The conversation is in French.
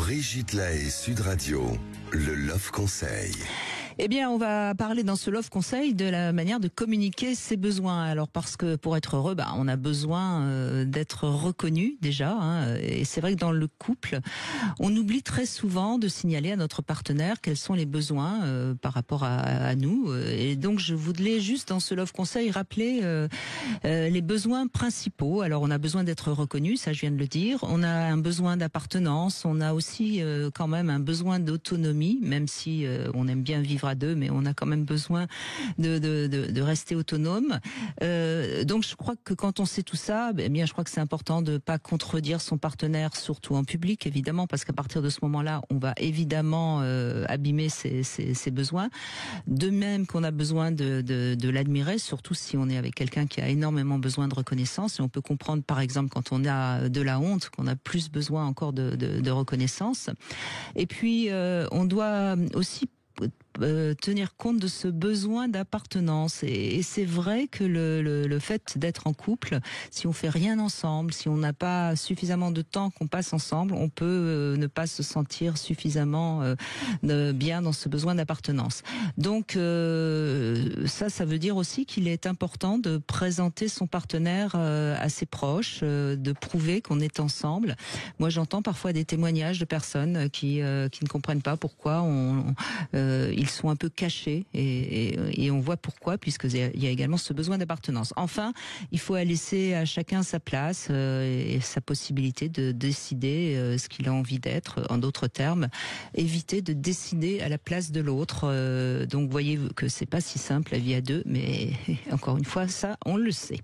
Brigitte Lahaie, Sud Radio, le Love Conseil. Eh bien, on va parler dans ce Love Conseil de la manière de communiquer ses besoins. Alors, parce que pour être heureux, on a besoin d'être reconnu déjà. Et c'est vrai que dans le couple, on oublie très souvent de signaler à notre partenaire quels sont les besoins par rapport à nous. Et donc, je voulais juste dans ce Love Conseil rappeler les besoins principaux. Alors, on a besoin d'être reconnu, ça je viens de le dire. On a un besoin d'appartenance. On a aussi quand même un besoin d'autonomie, même si on aime bien vivre à deux, mais on a quand même besoin de rester autonome. Donc je crois que quand on sait tout ça, je crois que c'est important de pas contredire son partenaire, surtout en public, évidemment, parce qu'à partir de ce moment-là, on va évidemment abîmer ses besoins. De même qu'on a besoin de l'admirer, surtout si on est avec quelqu'un qui a énormément besoin de reconnaissance. Et on peut comprendre, par exemple, quand on a de la honte, qu'on a plus besoin encore de reconnaissance. Et puis, on doit aussi tenir compte de ce besoin d'appartenance et c'est vrai que le fait d'être en couple, si on fait rien ensemble, si on n'a pas suffisamment de temps qu'on passe ensemble, on peut ne pas se sentir suffisamment bien dans ce besoin d'appartenance. Donc ça veut dire aussi qu'il est important de présenter son partenaire à ses proches, de prouver qu'on est ensemble. Moi j'entends parfois des témoignages de personnes qui ne comprennent pas pourquoi ils sont un peu cachés et on voit pourquoi, puisqu'il y a également ce besoin d'appartenance. Enfin, il faut laisser à chacun sa place et sa possibilité de décider ce qu'il a envie d'être. En d'autres termes, éviter de décider à la place de l'autre. Donc, voyez que c'est pas si simple la vie à deux, mais encore une fois, ça, on le sait.